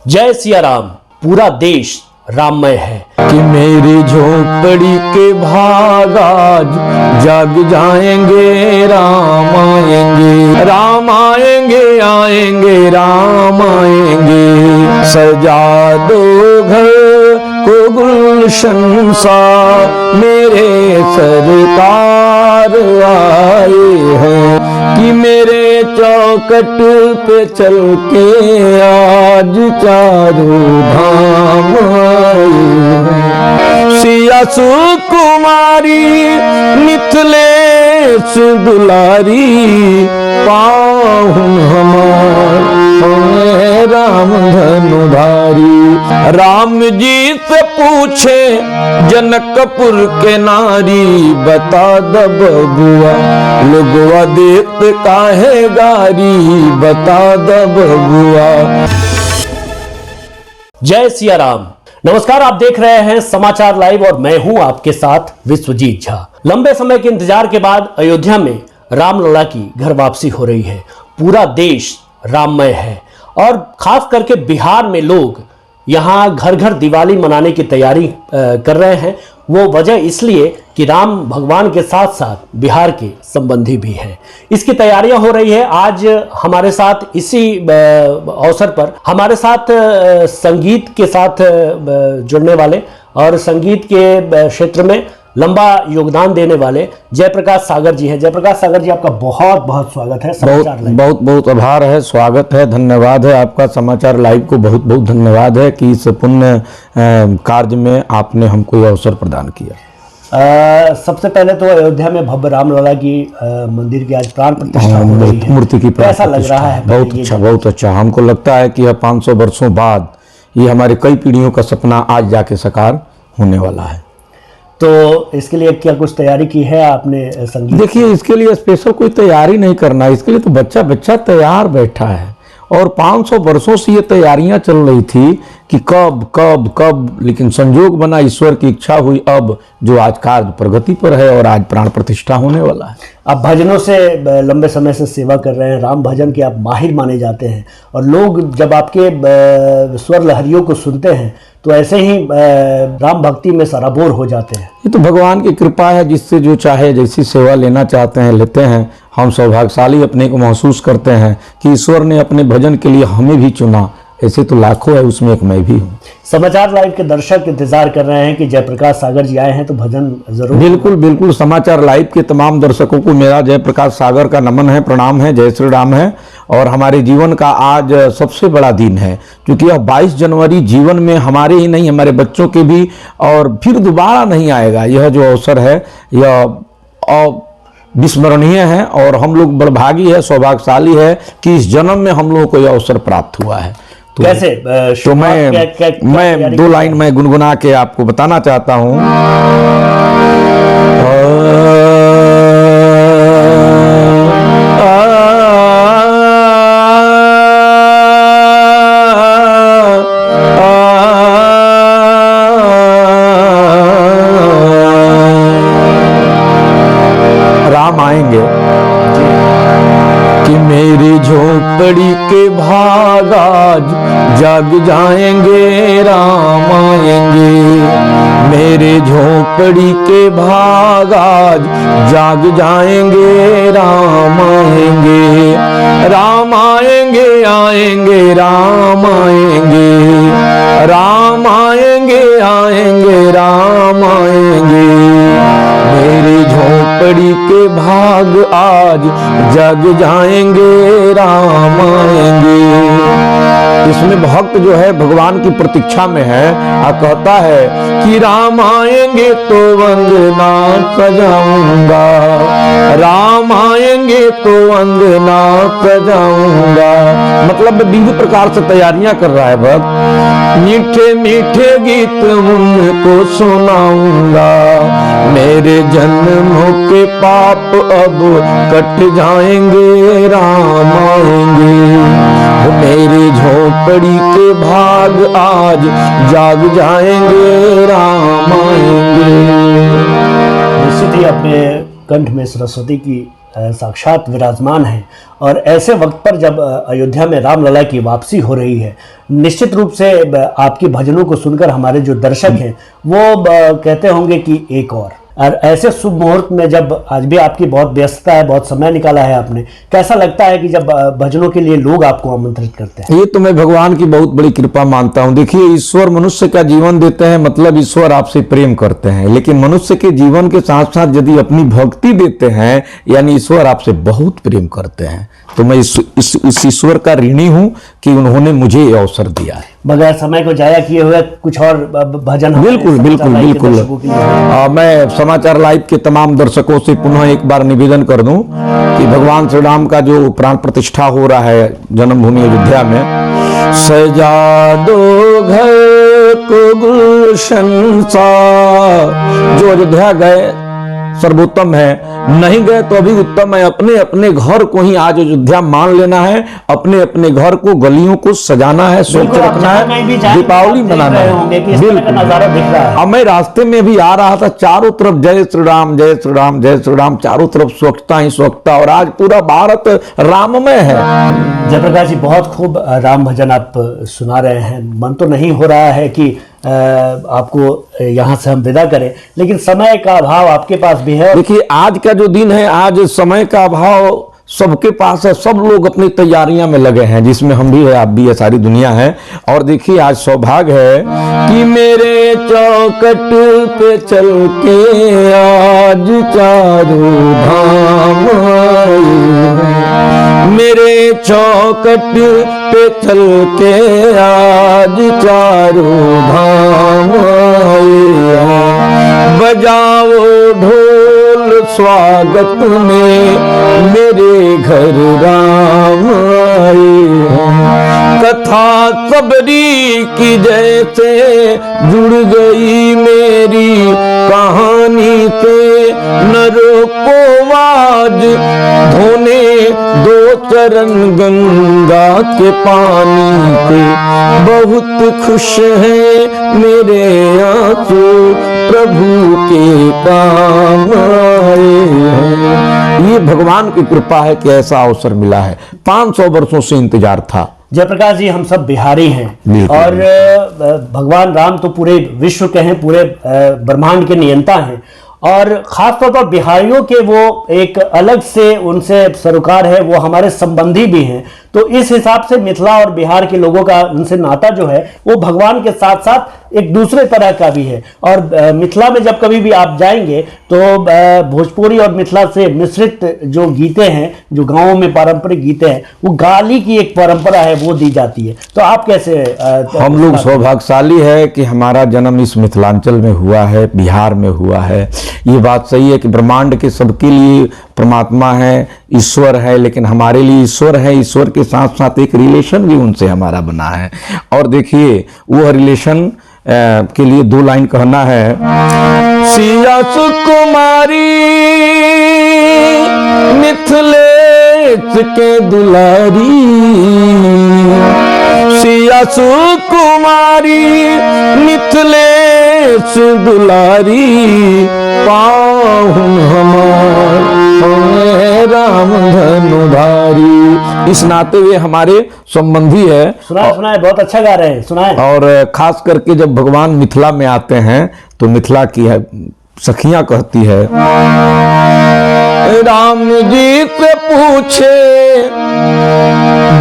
जय सिया राम। पूरा देश राममय है कि मेरी झोपड़ी के भाग आज जग जाएंगे, राम आएंगे, राम आएंगे, आएंगे राम आएंगे। सजा दो घर को गुलशन सा, मेरे सरकार आए हैं कि मेरे चौखट पे चल के आज चारों धाम आए हैं। सिया सुकुमारी मिथिलेश दुलारी, पाहुन हमार राम धनुधारी। राम जी से पूछे जनकपुर के नारी, बता द बबुआ लोगवा देत काहे गारी, बता द बबुआ। जय सिया राम। नमस्कार, आप देख रहे हैं समाचार लाइव और मैं हूं आपके साथ विश्वजीत झा। लंबे समय के इंतजार के बाद अयोध्या में रामलला की घर वापसी हो रही है। पूरा देश राममय है और खास करके बिहार में लोग यहाँ घर घर दिवाली मनाने की तैयारी कर रहे हैं। वो वजह इसलिए कि राम भगवान के साथ साथ बिहार के संबंधी भी हैं। इसकी तैयारियां हो रही है। आज हमारे साथ इसी अवसर पर हमारे साथ संगीत के साथ जुड़ने वाले और संगीत के क्षेत्र में लंबा योगदान देने वाले जयप्रकाश सागर जी हैं। जयप्रकाश सागर जी, आपका बहुत बहुत स्वागत है समाचार लाइव। बहुत बहुत आभार है, स्वागत है, धन्यवाद है आपका। समाचार लाइव को बहुत बहुत धन्यवाद है कि इस पुण्य कार्य में आपने हमको यह अवसर प्रदान किया। सबसे पहले तो अयोध्या में भव्य रामलला की मंदिर की आज प्राण प्रतिष्ठा हो रही है। मूर्ति की कैसा लग रहा है? बहुत अच्छा, बहुत अच्छा। हमको लगता है कि यह 500 वर्षों बाद ये हमारे कई पीढ़ियों का सपना आज जाके साकार होने वाला है। तो इसके लिए क्या कुछ तैयारी की है आपने? संगीत देखिए, इसके लिए स्पेशल कोई तैयारी नहीं करना, इसके लिए तो बच्चा बच्चा तैयार बैठा है और 500 वर्षों से ये तैयारियां चल रही थी कि कब कब कब, लेकिन संजोग बना, ईश्वर की इच्छा हुई अब जो आज कार्य प्रगति पर है और आज प्राण प्रतिष्ठा होने वाला है। आप भजनों से लंबे समय से सेवा कर रहे हैं, राम भजन के आप माहिर माने जाते हैं और लोग जब आपके स्वर लहरियों को सुनते हैं तो ऐसे ही राम भक्ति में सराबोर हो जाते हैं। ये तो भगवान की कृपा है, जिससे जो चाहे जैसी सेवा लेना चाहते हैं लेते हैं। हम सौभाग्यशाली अपने को महसूस करते हैं कि ईश्वर ने अपने भजन के लिए हमें भी चुना। ऐसे तो लाखों है, उसमें एक मैं भी हूँ। समाचार लाइव के दर्शक इंतजार कर रहे हैं कि जयप्रकाश सागर जी आए हैं तो भजन जरूर। बिल्कुल बिल्कुल। समाचार लाइव के तमाम दर्शकों को मेरा जयप्रकाश सागर का नमन है, प्रणाम है, जय श्री राम है। और हमारे जीवन का आज सबसे बड़ा दिन है, क्योंकि यह 22 जनवरी जीवन में हमारे ही नहीं, हमारे बच्चों के भी और फिर दोबारा नहीं आएगा। यह जो अवसर है यह विस्मरणीय है और हम लोग बड़भागी है, सौभाग्यशाली है कि इस जन्म में हम लोगों को यह अवसर प्राप्त हुआ है। तो कैसे तो मैं 2 लाइन में गुनगुना के आपको बताना चाहता हूँ। राम आएंगे कि मेरी झोपड़ी के भाग आज जग जाएंगे, राम आएंगे, मेरे झोपड़ी के भाग आज जाग जाएंगे, राम आएंगे, राम आएंगे, आएंगे राम आएंगे, राम आएंगे, आएंगे राम आएंगे, मेरी झोपड़ी के भाग आज जग जाएंगे, राम आएंगे। इसमें भक्त जो है भगवान की प्रतीक्षा में है और कहता है कि राम आएंगे तो वंदना सजाऊंगा, राम आएंगे तो वंदना सजाऊंगा। मतलब विभिन्न प्रकार से तैयारियां कर रहा है भक्त। मीठे मीठे गीत उनको सुनाऊंगा, मेरे जन्मों के पाप अब कट जाएंगे, राम आएंगे, मेरी झोपड़ी के भाग आज जाग जाएंगे, राम आएंगे। निश्चित ही अपने कंठ में सरस्वती की साक्षात विराजमान है, और ऐसे वक्त पर जब अयोध्या में रामलला की वापसी हो रही है, निश्चित रूप से आपके भजनों को सुनकर हमारे जो दर्शक हैं वो कहते होंगे कि एक और ऐसे शुभ मुहूर्त में, जब आज भी आपकी बहुत व्यस्तता है, बहुत समय निकाला है आपने, कैसा लगता है कि जब भजनों के लिए लोग आपको आमंत्रित करते हैं? ये तो मैं भगवान की बहुत बड़ी कृपा मानता हूँ। देखिए, ईश्वर मनुष्य का जीवन देते हैं, मतलब ईश्वर आपसे प्रेम करते हैं, लेकिन मनुष्य के जीवन के साथ साथ यदि अपनी भक्ति देते हैं, यानी ईश्वर आपसे बहुत प्रेम करते हैं। तो मैं इस ईश्वर का ऋणी हूँ कि उन्होंने मुझे ये अवसर दिया है। बगैर समय को जाया किए हुए कुछ और भजन बिल्कुल बिल्कुल बिल्कुल। मैं समाचार लाइव के तमाम दर्शकों से पुनः एक बार निवेदन कर दूं कि भगवान श्री राम का जो प्राण प्रतिष्ठा हो रहा है जन्मभूमि अयोध्या में, सजा दो घर को गुलशन सा, जो अयोध्या गए सर्वोत्तम है, नहीं गए तो अभी उत्तम है। अपने अपने घर को ही आज अयोध्या मान लेना है, अपने अपने घर को, गलियों को सजाना है, स्वच्छ रखना है, दीपावली मनाना है। बिल्कुल। अब मैं रास्ते में भी आ रहा था, चारों तरफ जय श्री राम जय श्री राम जय श्री राम, चारों तरफ स्वच्छता ही स्वच्छता, और आज पूरा भारत राममय है। जयप्रकाश जी, बहुत खूब राम भजन आप सुना रहे हैं। मन तो नहीं हो रहा है कि आपको यहाँ से हम विदा करें, लेकिन समय का अभाव आपके पास भी है। देखिए, आज का जो दिन है, आज समय का अभाव सबके पास है, सब लोग अपनी तैयारियां में लगे हैं, जिसमें हम भी है, आप भी है, सारी दुनिया है। और देखिए, आज सौभाग्य है कि मेरे चौखट पे चल के आज चारों धाम आए हैं, मेरे चौखट पे चल के आज चारों धाम आए हैं। बजाओ ढोल स्वागत में मेरे घर राम आए हैं। कथा सबरी की जैसे जुड़ गई मेरी कहानी से, नरों को आज धोने दो चरण गंगा के पानी से, बहुत खुश है मेरे आंसू प्रभु के काम आए हैं। ये भगवान की कृपा है कि ऐसा अवसर मिला है। 500 वर्षों से इंतजार था। जयप्रकाश जी, हम सब बिहारी हैं, और भगवान राम तो पूरे विश्व के हैं, पूरे ब्रह्मांड के नियंता हैं, और खासतौर पर बिहारियों के वो एक अलग से उनसे सरोकार है, वो हमारे संबंधी भी हैं। तो इस हिसाब से मिथिला और बिहार के लोगों का उनसे नाता जो है वो भगवान के साथ साथ एक दूसरे तरह का भी है। और मिथिला में जब कभी भी आप जाएंगे तो भोजपुरी और मिथिला से मिश्रित जो गीते हैं, जो गाँवों में पारंपरिक गीते हैं, वो गाली की एक परंपरा है, वो दी जाती है। तो आप कैसे? हम लोग सौभाग्यशाली है कि हमारा जन्म इस मिथिलांचल में हुआ है, बिहार में हुआ है। ये बात सही है कि ब्रह्मांड के सबके लिए परमात्मा है, ईश्वर है, लेकिन हमारे लिए ईश्वर है, ईश्वर के साथ साथ एक रिलेशन भी उनसे हमारा बना है। और देखिए, वो रिलेशन के लिए 2 लाइन कहना है। सिया सुकुमारी मिथिलेश के दुलारी, सिया सुकुमारी मिथिलेश दुलारी, पाहुन हमार राम धनुधारी। इस नाते वे हमारे संबंधी है। सुनाए, बहुत अच्छा गा रहे हैं, सुनाए। और खास करके जब भगवान मिथिला में आते हैं तो मिथिला की है सखियां कहती है, राम जी से पूछे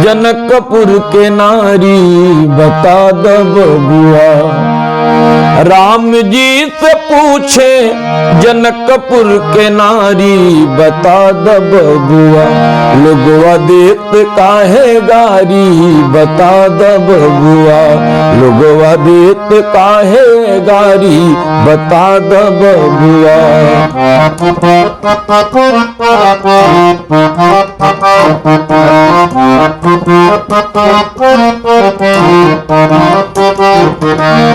जनकपुर के नारी, बता द बबुआ। राम जी से पूछे जनकपुर के नारी, बता द बबुआ। लोगवा देत काहे गारी, बता द बबुआ। लोगवा देत काहे गारी, बता द बबुआ।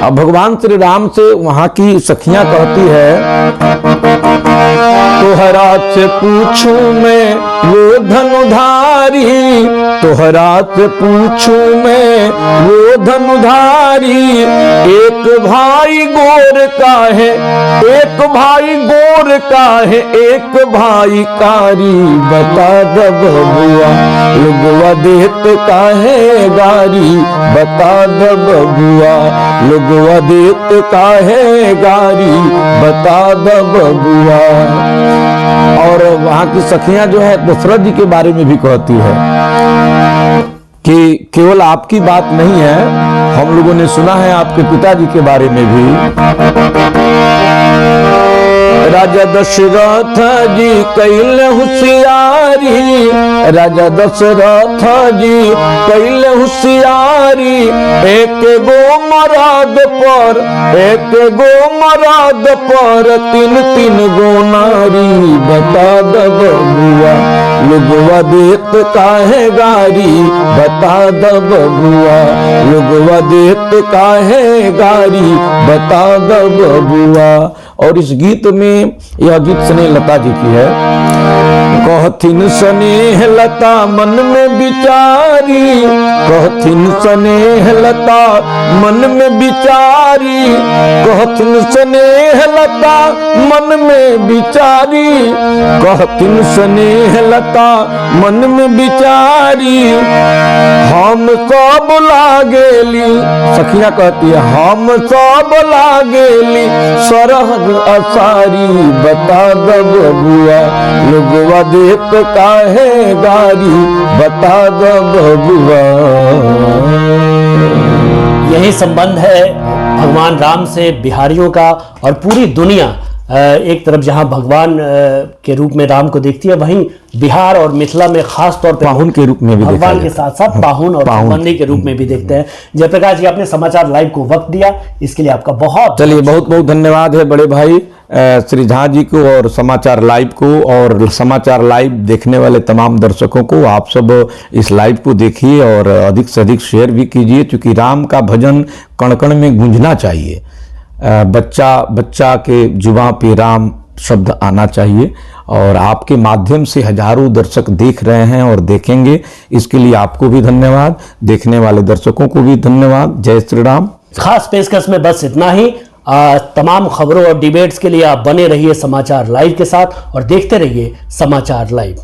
अब भगवान श्री राम से वहां की सखियां कहती है, तोहरा से पूछूं मैं वो धनुधारी, तोहरा से पूछूं मैं वो धनुधारी, एक भाई गोर का है, एक भाई गोर का है, एक भाई कारी, बता द बबुआ लोगवा देत का है गारी, बता द बबुआ लोगवा देत का है गारी, बता द बबुआ। और वहां की सखियां जो है दशरथ जी के बारे में भी कहती है कि केवल आपकी बात नहीं है, हम लोगों ने सुना है आपके पिताजी के बारे में भी। राजा दशरथ जी कैल होशियारी, राजा दशरथ जी कैल होशियारी, एक गो मराद पर, एक गो मराद पर, तीन तीन गो नारी, बता द बबुआ लोगवा देत का है गारी, बता द बबुआ लोगवा देत का है गारी, बता द बबुआ। और इस गीत में, यह गीत स्नेहलता जी की है। कहथिन स्नेहलता मन में विचारी, कहथिन स्नेहलता मन में विचारी, कहथिन स्नेहलता मन में विचारी, कहथिन स्नेहलता मन में विचारी, हम सब लागेली, सखियां कहती है हम सब लागेली सरहद असारी, बता द बबुआ लोगवा देत का है गारी, बता द बबुआ। यही संबंध है भगवान राम से बिहारियों का। और पूरी दुनिया एक तरफ जहां भगवान के रूप में राम को देखती है, वहीं बिहार और मिथिला में खास तौर पर पाहुन के रूप में भी भगवान के साथ साथ पाहुन और संबंधी के रूप में भी देखते हैं। जयप्रकाश जी, आपने समाचार लाइव को वक्त दिया, इसके लिए आपका बहुत चलिए बहुत बहुत धन्यवाद है बड़े भाई श्री झा जी को और समाचार लाइव को, और समाचार लाइव देखने वाले तमाम दर्शकों को। आप सब इस लाइव को देखिए और अधिक से अधिक शेयर भी कीजिए, क्योंकि राम का भजन कण कण में गूंजना चाहिए। बच्चा के जुबां पे राम शब्द आना चाहिए, और आपके माध्यम से हजारों दर्शक देख रहे हैं और देखेंगे, इसके लिए आपको भी धन्यवाद, देखने वाले दर्शकों को भी धन्यवाद। जय श्री राम। खास पेशकश में बस इतना ही। तमाम खबरों और डिबेट्स के लिए आप बने रहिए समाचार लाइव के साथ और देखते रहिए समाचार लाइव।